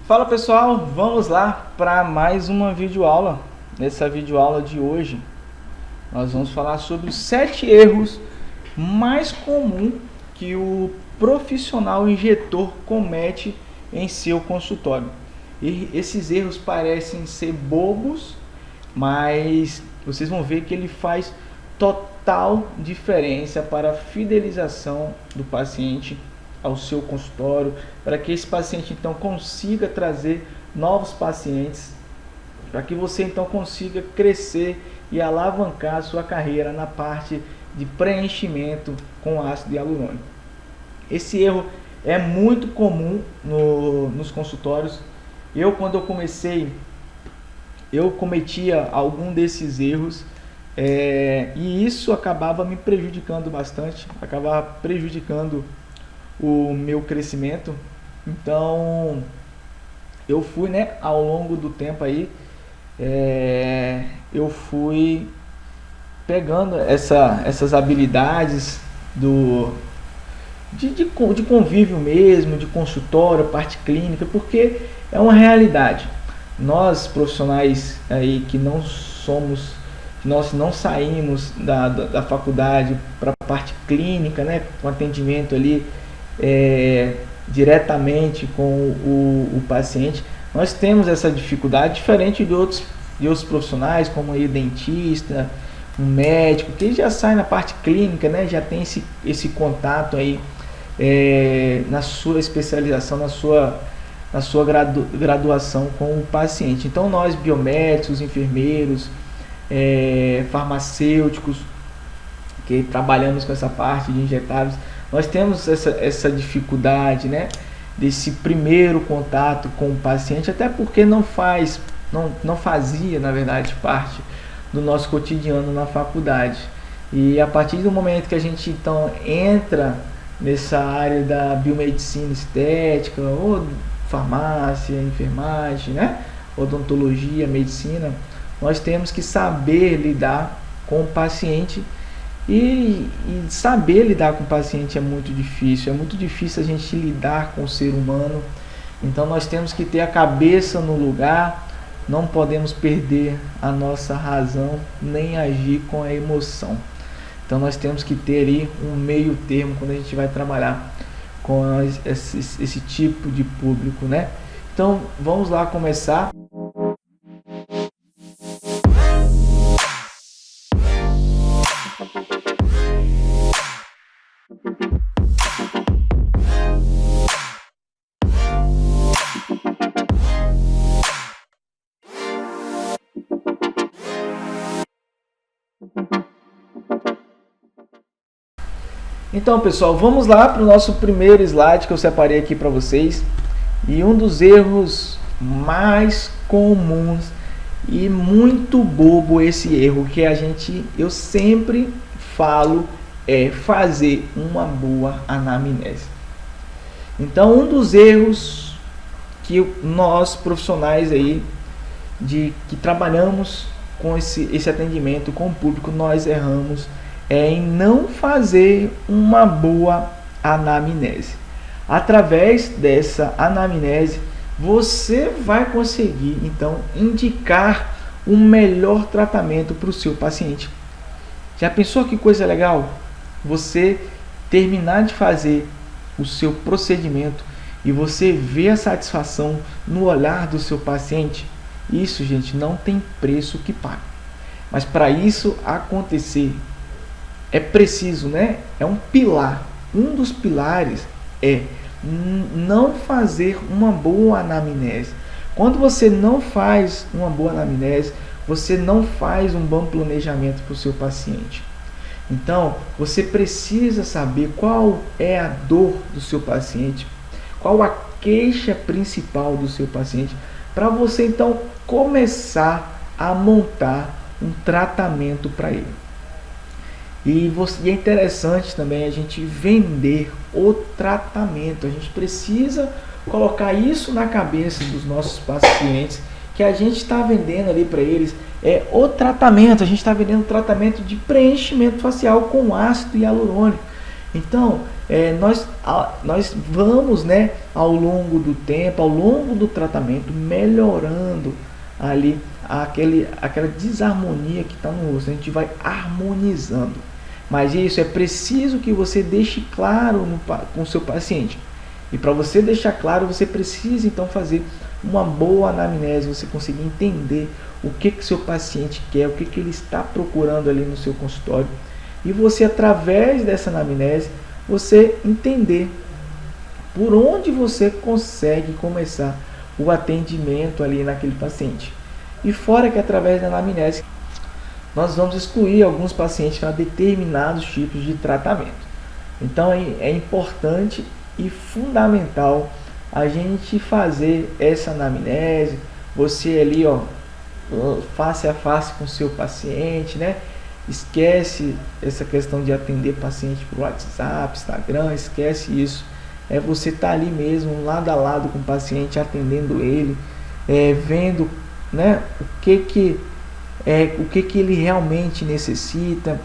Fala pessoal, vamos lá para mais uma videoaula. Nessa videoaula de hoje, nós vamos falar sobre os 7 erros mais comuns que o profissional injetor comete em seu consultório. E esses erros parecem ser bobos, mas vocês vão ver que ele faz total diferença para a fidelização do paciente ao seu consultório, para que esse paciente então consiga trazer novos pacientes, para que você então consiga crescer e alavancar a sua carreira na parte de preenchimento com ácido hialurônico. Esse erro é muito comum nos consultórios. Quando eu comecei, eu cometia algum desses erros, e isso acabava me prejudicando bastante, acabava prejudicando o meu crescimento. Então eu fui, ao longo do tempo aí, eu fui pegando essas habilidades de convívio mesmo, de consultório, parte clínica, porque é uma realidade. Nós profissionais aí que nós não saímos da faculdade para a parte clínica, com atendimento ali diretamente com o paciente, nós temos essa dificuldade, diferente de outros profissionais, como aí dentista, um médico, que já sai na parte clínica, já tem esse contato aí na sua especialização, na sua graduação com o paciente. Então nós biomédicos, enfermeiros, farmacêuticos, que trabalhamos com essa parte de injetáveis, nós temos essa dificuldade, desse primeiro contato com o paciente, até porque não fazia, na verdade, parte do nosso cotidiano na faculdade. E a partir do momento que a gente então entra nessa área da biomedicina estética, ou farmácia, enfermagem, odontologia, medicina, nós temos que saber lidar com o paciente. E saber lidar com o paciente é muito difícil a gente lidar com o ser humano. Então nós temos que ter a cabeça no lugar, não podemos perder a nossa razão, nem agir com a emoção. Então nós temos que ter ali um meio termo quando a gente vai trabalhar com esse tipo de público, Então vamos lá começar. Então pessoal, vamos lá para o nosso primeiro slide que eu separei aqui para vocês. E um dos erros mais comuns e muito bobo, esse erro que eu sempre falo, é fazer uma boa anamnese. Então um dos erros que nós profissionais aí que trabalhamos com esse atendimento com o público, nós erramos em não fazer uma boa anamnese. Através dessa anamnese, você vai conseguir então indicar o melhor tratamento para o seu paciente. Já pensou que coisa legal? Você terminar de fazer o seu procedimento e você ver a satisfação no olhar do seu paciente. Isso, gente, não tem preço que pague. Mas para isso acontecer, é preciso, é um pilar. Um dos pilares é não fazer uma boa anamnese. Quando você não faz uma boa anamnese, você não faz um bom planejamento para o seu paciente. Então, você precisa saber qual é a dor do seu paciente, qual a queixa principal do seu paciente, para você então começar a montar um tratamento para ele. E é interessante também a gente vender o tratamento. A gente precisa colocar isso na cabeça dos nossos pacientes, que a gente está vendendo ali para eles o tratamento. A gente está vendendo tratamento de preenchimento facial com ácido hialurônico. Então, nós vamos, né, ao longo do tempo, ao longo do tratamento, melhorando ali aquela desarmonia que está no rosto. A gente vai harmonizando. Mas isso é preciso que você deixe claro com o seu paciente. E para você deixar claro, você precisa então fazer uma boa anamnese, você conseguir entender o que seu paciente quer, o que ele está procurando ali no seu consultório. E você, através dessa anamnese, você entender por onde você consegue começar o atendimento ali naquele paciente. E fora que através da anamnese, nós vamos excluir alguns pacientes para determinados tipos de tratamento. Então é importante e fundamental a gente fazer essa anamnese, você ali, ó, face a face com o seu paciente, né? Esquece essa questão de atender paciente por WhatsApp, Instagram, esquece isso. É você tá ali mesmo, lado a lado com o paciente, atendendo ele, vendo, né, o que ele realmente necessita.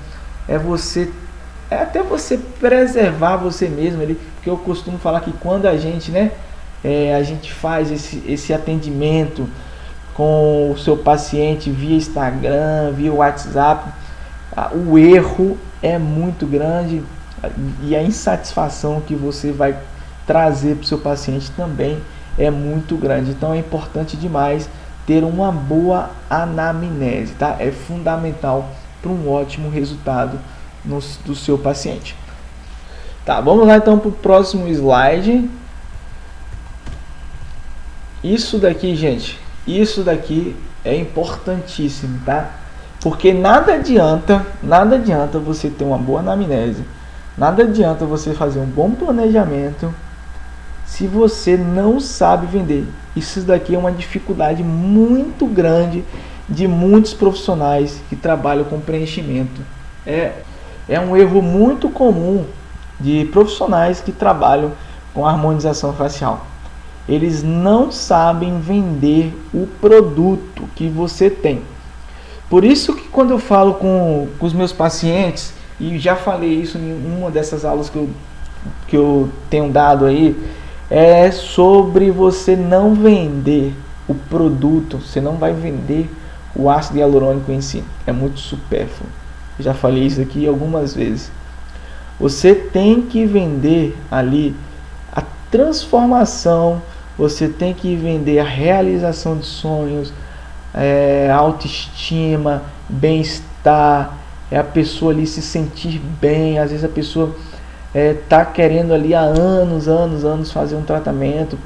Até você preservar você mesmo ali, porque eu costumo falar que quando a gente, né, a gente faz esse atendimento com o seu paciente via Instagram, via WhatsApp, o erro é muito grande e a insatisfação que você vai trazer para o seu paciente também é muito grande. Então é importante demais ter uma boa anamnese, tá? É fundamental para um ótimo resultado do seu paciente. Tá, vamos lá então para o próximo slide. Isso daqui, gente, isso daqui é importantíssimo, tá? Porque nada adianta você ter uma boa anamnese, nada adianta você fazer um bom planejamento se você não sabe vender. Isso daqui é uma dificuldade muito grande de muitos profissionais que trabalham com preenchimento. É um erro muito comum de profissionais que trabalham com harmonização facial. Eles não sabem vender o produto que você tem. Por isso que quando eu falo com os meus pacientes, e já falei isso em uma dessas aulas que eu tenho dado aí, é sobre você não vender o produto, você não vai vender o ácido hialurônico em si, é muito supérfluo. Eu já falei isso aqui algumas vezes. Você tem que vender ali a transformação, você tem que vender a realização de sonhos, autoestima, bem-estar, a pessoa ali se sentir bem. Às vezes a pessoa tá querendo ali há anos fazer um tratamento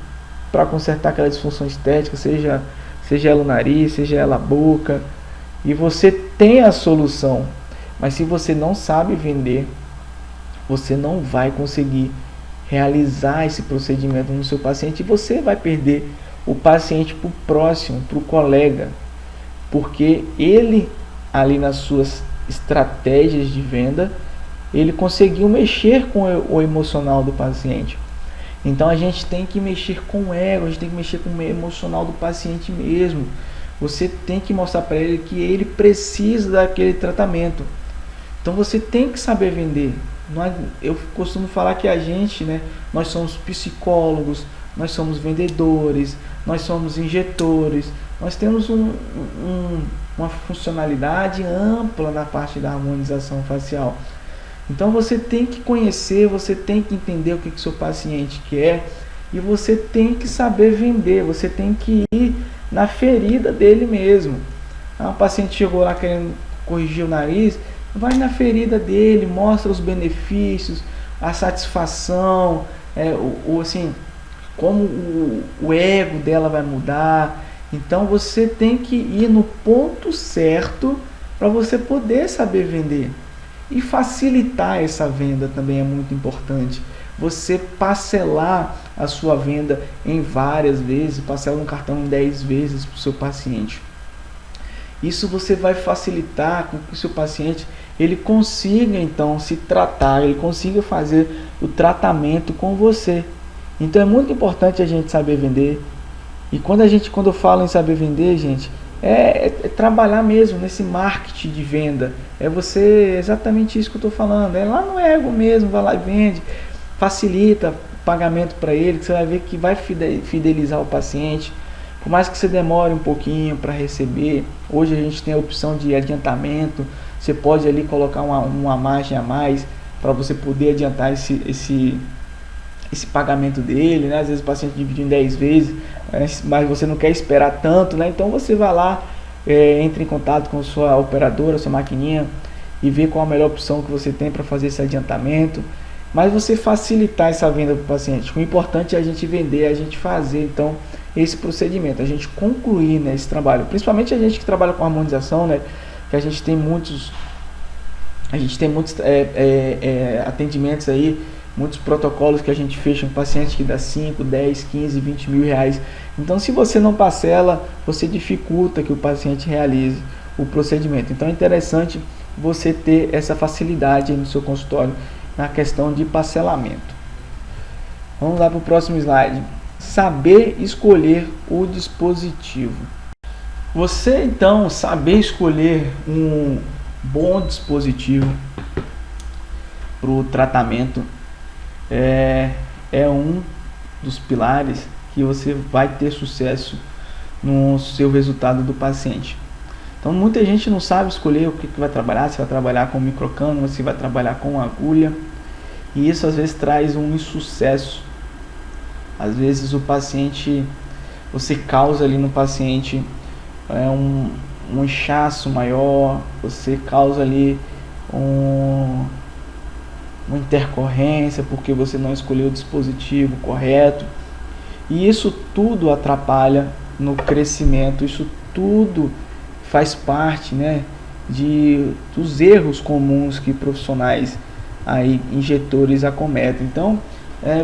para consertar aquela disfunção estética, seja ela o nariz, seja ela a boca, e você tem a solução, mas se você não sabe vender, você não vai conseguir realizar esse procedimento no seu paciente, e você vai perder o paciente para o próximo, para o colega, porque ele ali nas suas estratégias de venda, ele conseguiu mexer com o emocional do paciente. Então a gente tem que mexer com o ego, a gente tem que mexer com o emocional do paciente mesmo. Você tem que mostrar para ele que ele precisa daquele tratamento. Então você tem que saber vender. Eu costumo falar que a gente, né, nós somos psicólogos, nós somos vendedores, nós somos injetores, nós temos uma funcionalidade ampla na parte da harmonização facial. Então você tem que conhecer, você tem que entender o que o seu paciente quer, e você tem que saber vender, você tem que ir na ferida dele mesmo. O paciente chegou lá querendo corrigir o nariz, vai na ferida dele, mostra os benefícios, a satisfação, assim, como o ego dela vai mudar. Então você tem que ir no ponto certo para você poder saber vender. E facilitar essa venda também é muito importante. Você parcelar a sua venda em várias vezes, parcelar no cartão em 10 vezes para o seu paciente. Isso você vai facilitar com que o seu paciente ele consiga então se tratar, ele consiga fazer o tratamento com você. Então é muito importante a gente saber vender. E quando eu falo em saber vender, gente, é trabalhar mesmo nesse marketing de venda. É você, exatamente isso que eu estou falando. É lá no ego mesmo, vai lá e vende, facilita o pagamento para ele, que você vai ver que vai fidelizar o paciente. Por mais que você demore um pouquinho para receber, hoje a gente tem a opção de adiantamento. Você pode ali colocar uma margem a mais para você poder adiantar esse pagamento dele, né? Às vezes o paciente divide em 10 vezes, mas você não quer esperar tanto, né? Então você vai lá, entra em contato com sua operadora, sua maquininha, e vê qual a melhor opção que você tem para fazer esse adiantamento. Mas você facilitar essa venda para o paciente. O importante é a gente vender, a gente fazer então esse procedimento, a gente concluir, né, esse trabalho. Principalmente a gente que trabalha com harmonização, né? Que a gente tem muitos atendimentos aí, muitos protocolos que a gente fecha um paciente que dá 5, 10, 15, 20 mil reais. Então, se você não parcela, você dificulta que o paciente realize o procedimento. Então, é interessante você ter essa facilidade no seu consultório na questão de parcelamento. Vamos lá para o próximo slide. Saber escolher o dispositivo. Você, então, saber escolher um bom dispositivo para o tratamento é um dos pilares que você vai ter sucesso no seu resultado do paciente. Então muita gente não sabe escolher o que vai trabalhar, se vai trabalhar com microcânula, se vai trabalhar com agulha, e isso às vezes traz um insucesso. Às vezes o paciente, você causa ali no paciente um inchaço maior, você causa ali uma intercorrência porque você não escolheu o dispositivo correto, e isso tudo atrapalha no crescimento, isso tudo faz parte, né, dos erros comuns que profissionais aí, injetores, acometem. Então,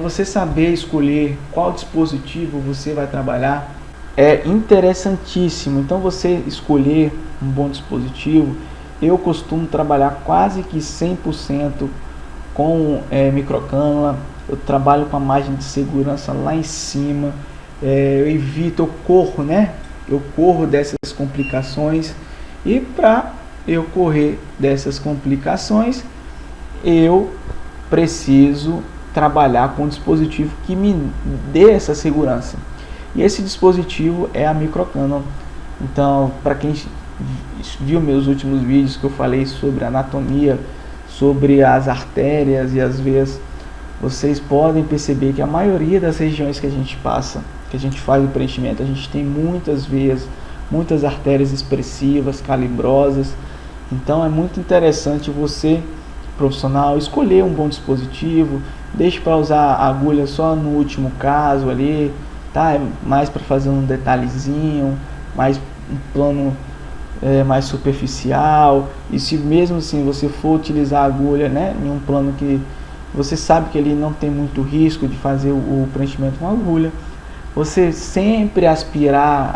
você saber escolher qual dispositivo você vai trabalhar é interessantíssimo. Então, você escolher um bom dispositivo, eu costumo trabalhar quase que 100% com microcânula. Eu trabalho com a margem de segurança lá em cima, eu evito, eu corro dessas complicações, e para eu correr dessas complicações, eu preciso trabalhar com um dispositivo que me dê essa segurança, e esse dispositivo é a microcânula. Então, para quem viu meus últimos vídeos que eu falei sobre anatomia, sobre as artérias e as veias, vocês podem perceber que a maioria das regiões que a gente passa, que a gente faz o preenchimento, a gente tem muitas veias, muitas artérias expressivas, calibrosas. Então é muito interessante você, profissional, escolher um bom dispositivo. Deixe para usar a agulha só no último caso ali, tá? Mais para fazer um detalhezinho, mais um plano mais superficial. E se mesmo assim você for utilizar a agulha, né, em um plano que você sabe que ele não tem muito risco de fazer o preenchimento com agulha, você sempre aspirar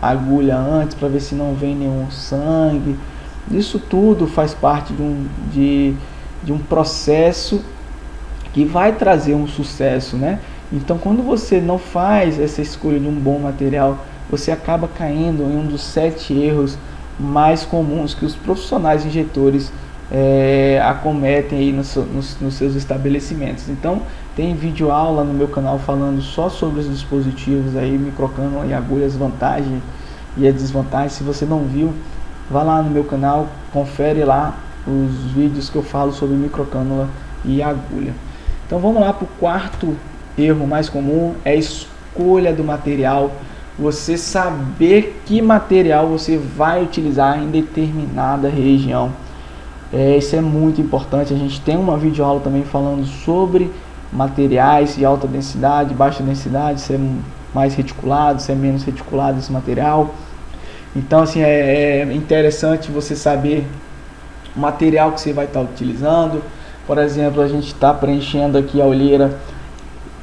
a agulha antes para ver se não vem nenhum sangue. Isso tudo faz parte de um processo que vai trazer um sucesso, né? Então, quando você não faz essa escolha de um bom material, você acaba caindo em um dos 7 erros mais comuns que os profissionais injetores acometem aí nos seus estabelecimentos. Então, tem vídeo aula no meu canal falando só sobre os dispositivos aí, microcânula e agulha, as vantagens e as desvantagens. Se você não viu, vá lá no meu canal, confere lá os vídeos que eu falo sobre microcânula e agulha. Então vamos lá para o quarto erro mais comum, é a escolha do material. Você saber que material você vai utilizar em determinada região. Isso é muito importante. A gente tem uma videoaula também falando sobre materiais de alta densidade, baixa densidade, se é mais reticulado, se é menos reticulado esse material. Então assim, é interessante você saber o material que você vai estar utilizando. Por exemplo, a gente está preenchendo aqui a olheira.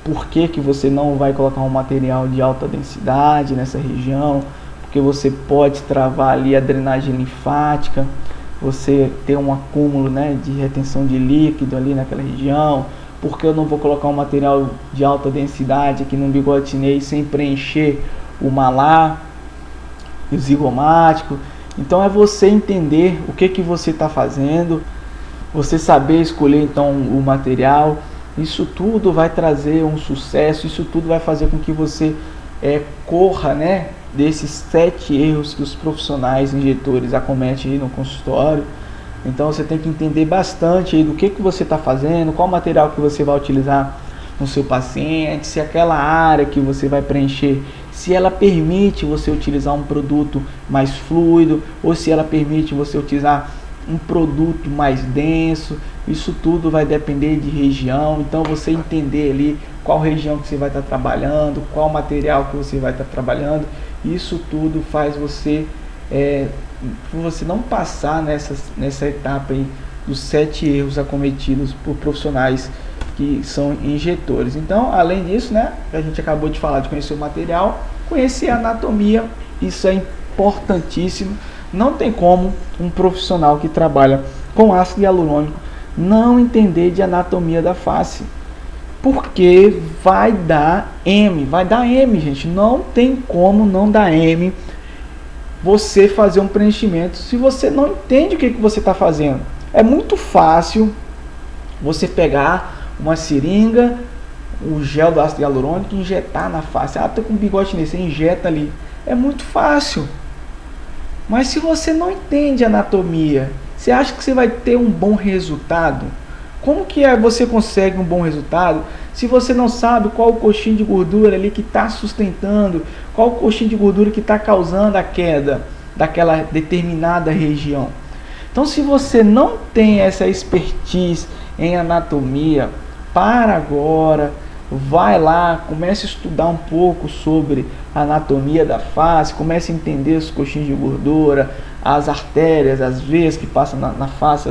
Por que você não vai colocar um material de alta densidade nessa região? Porque você pode travar ali a drenagem linfática, você ter um acúmulo, né, de retenção de líquido ali naquela região. Porque eu não vou colocar um material de alta densidade aqui no bigode chinês sem preencher o malar? o zigomático. Então é você entender o que você está fazendo, você saber escolher então o material. Isso tudo vai trazer um sucesso, isso tudo vai fazer com que você corra, né, desses 7 erros que os profissionais injetores acometem aí no consultório. Então você tem que entender bastante aí do que você está fazendo, qual material que você vai utilizar no seu paciente, se aquela área que você vai preencher, se ela permite você utilizar um produto mais fluido ou se ela permite você utilizar um produto mais denso. Isso tudo vai depender de região, então você entender ali qual região que você vai estar trabalhando, qual material que você vai estar trabalhando, isso tudo faz você não passar nessa etapa aí dos 7 erros acometidos por profissionais que são injetores. Então, além disso, né, a gente acabou de falar de conhecer o material, conhecer a anatomia, isso é importantíssimo. Não tem como um profissional que trabalha com ácido hialurônico não entender de anatomia da face, porque vai dar M, gente. Não tem como não dar M você fazer um preenchimento se você não entende o que você está fazendo. É muito fácil você pegar uma seringa, o gel do ácido hialurônico e injetar na face. Ah, tô com bigode nesse, você injeta ali. É muito fácil. Mas se você não entende anatomia, você acha que você vai ter um bom resultado? Como que você consegue um bom resultado se você não sabe qual o coxinho de gordura ali que está sustentando, qual o coxinho de gordura que está causando a queda daquela determinada região? Então, se você não tem essa expertise em anatomia, para agora, vai lá, comece a estudar um pouco sobre a anatomia da face, comece a entender os coxinhos de gordura, as artérias, as veias que passam na face,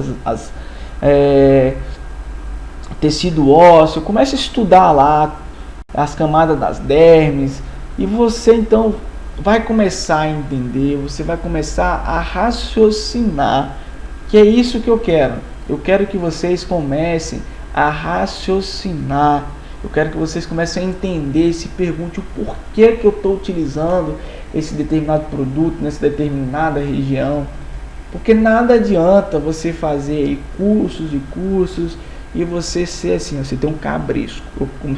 tecido ósseo, comece a estudar lá as camadas das dermes, e você então vai começar a entender, você vai começar a raciocinar, que é isso que eu quero. Eu quero que vocês comecem a raciocinar. Eu quero que vocês comecem a entender, se pergunte o porquê que eu estou utilizando esse determinado produto nessa determinada região. Porque nada adianta você fazer aí cursos e você ser assim, você tem um cabresco.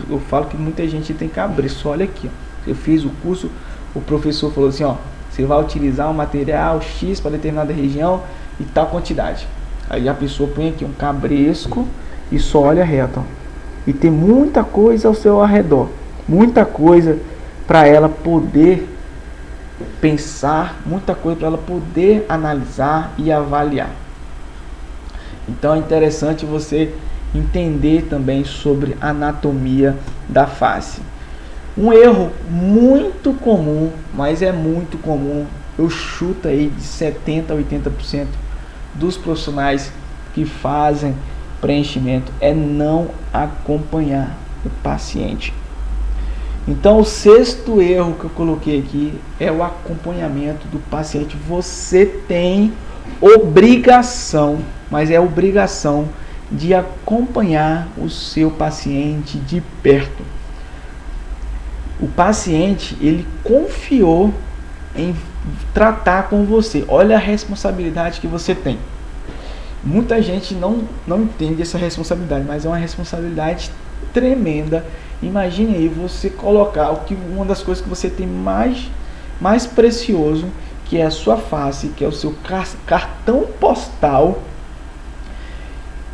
Eu falo que muita gente tem cabresco. Olha aqui, ó. Eu fiz o curso, o professor falou assim, ó, você vai utilizar um material X para determinada região e tal quantidade. Aí a pessoa põe aqui um cabresco e só olha reto, ó. E tem muita coisa ao seu arredor, muita coisa para ela poder pensar, muita coisa para ela poder analisar e avaliar. Então é interessante você entender também sobre anatomia da face. Um erro muito comum, mas é muito comum, eu chuto aí de 70% a 80% dos profissionais que fazem preenchimento é não acompanhar o paciente. Então o 6º erro que eu coloquei aqui é o acompanhamento do paciente. Você tem obrigação, mas é obrigação de acompanhar o seu paciente de perto. O paciente, ele confiou em tratar com você. Olha a responsabilidade que você tem. Muita gente não entende essa responsabilidade, mas é uma responsabilidade tremenda. Imagine aí você colocar uma das coisas que você tem mais precioso, que é a sua face, que é o seu cartão postal,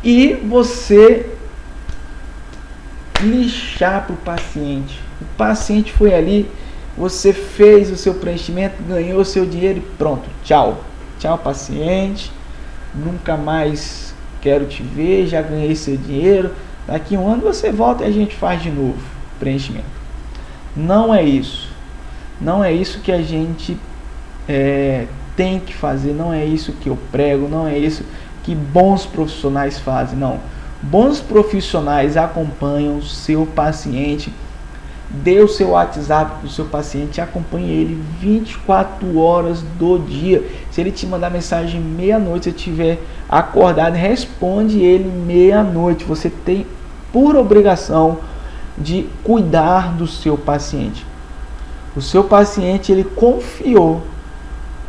e você lixar para o paciente. O paciente foi ali, você fez o seu preenchimento, ganhou o seu dinheiro e pronto, tchau. Tchau, paciente. Nunca mais quero te ver, já ganhei seu dinheiro. Daqui a um ano você volta e a gente faz de novo preenchimento. Não é isso. Não é isso que a gente tem que fazer. Não é isso que eu prego. Não é isso que bons profissionais fazem. Não. Bons profissionais acompanham o seu paciente. Dê o seu WhatsApp para o seu paciente, acompanhe ele 24 horas do dia. Se ele te mandar mensagem meia-noite, se estiver acordado, responde ele meia-noite. Você tem por obrigação de cuidar do seu paciente. O seu paciente, ele confiou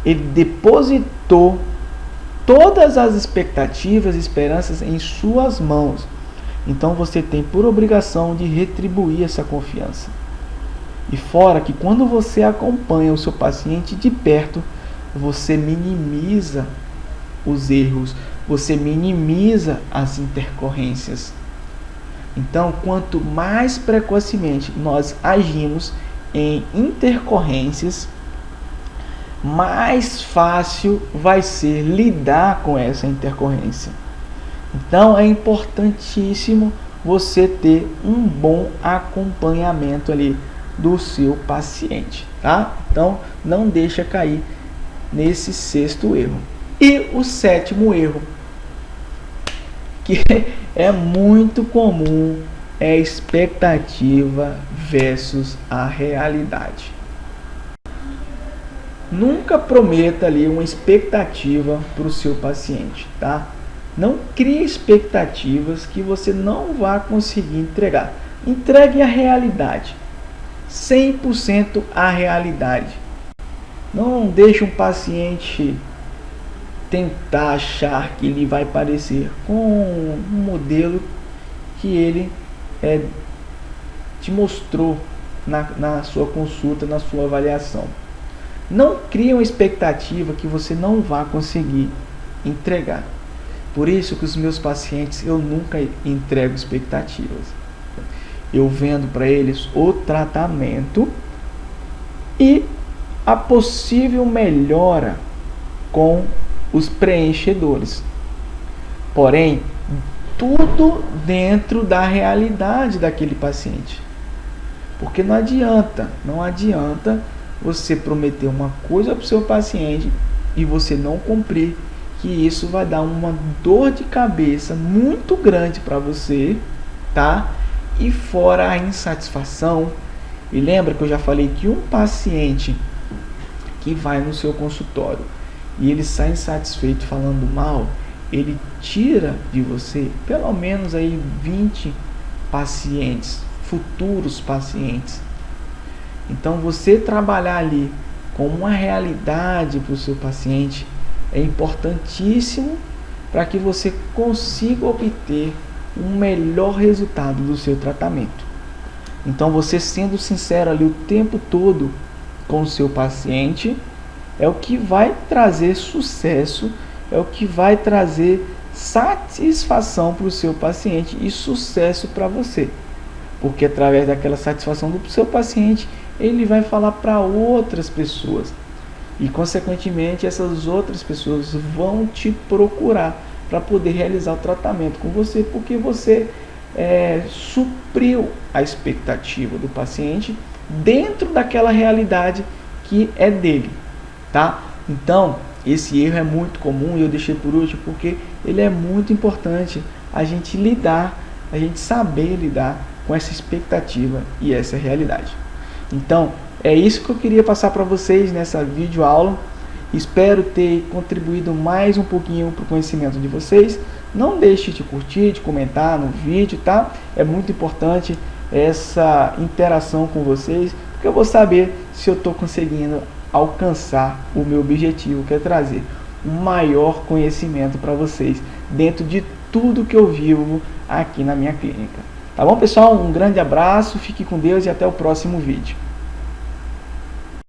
ele depositou todas as expectativas e esperanças em suas mãos. Então você tem por obrigação de retribuir essa confiança. E fora que quando você acompanha o seu paciente de perto, você minimiza os erros, você minimiza as intercorrências. Então, quanto mais precocemente nós agimos em intercorrências, mais fácil vai ser lidar com essa intercorrência. Então, é importantíssimo você ter um bom acompanhamento ali do seu paciente, tá? Então, não deixa cair nesse sexto erro. E o sétimo erro, que é muito comum, é expectativa versus a realidade. Nunca prometa ali uma expectativa para o seu paciente, tá? Não crie expectativas que você não vai conseguir entregar. Entregue a realidade. 100% a realidade. Não deixe um paciente tentar achar que ele vai parecer com um modelo que ele te mostrou na sua consulta, na sua avaliação. Não crie uma expectativa que você não vai conseguir entregar. Por isso que os meus pacientes, eu nunca entrego expectativas. Eu vendo para eles o tratamento e a possível melhora com os preenchedores. Porém, tudo dentro da realidade daquele paciente. Porque não adianta você prometer uma coisa para o seu paciente e você não cumprir, que isso vai dar uma dor de cabeça muito grande para você, tá? E fora a insatisfação. E lembra que eu já falei que um paciente que vai no seu consultório e ele sai insatisfeito falando mal, ele tira de você pelo menos aí 20 pacientes, futuros pacientes. Então você trabalhar ali com uma realidade para o seu paciente é importantíssimo para que você consiga obter um melhor resultado do seu tratamento. Então você sendo sincero ali o tempo todo com o seu paciente é o que vai trazer sucesso, é o que vai trazer satisfação para o seu paciente e sucesso para você. Porque através daquela satisfação do seu paciente, ele vai falar para outras pessoas. E consequentemente essas outras pessoas vão te procurar para poder realizar o tratamento com você, porque você supriu a expectativa do paciente dentro daquela realidade que é dele, tá? Então, esse erro é muito comum e eu deixei por último porque ele é muito importante a gente saber lidar com essa expectativa e essa realidade. Então, é isso que eu queria passar para vocês nessa videoaula. Espero ter contribuído mais um pouquinho para o conhecimento de vocês. Não deixe de curtir, de comentar no vídeo, tá? É muito importante essa interação com vocês, porque eu vou saber se eu estou conseguindo alcançar o meu objetivo, que é trazer um maior conhecimento para vocês dentro de tudo que eu vivo aqui na minha clínica. Tá bom, pessoal? Um grande abraço, fique com Deus e até o próximo vídeo.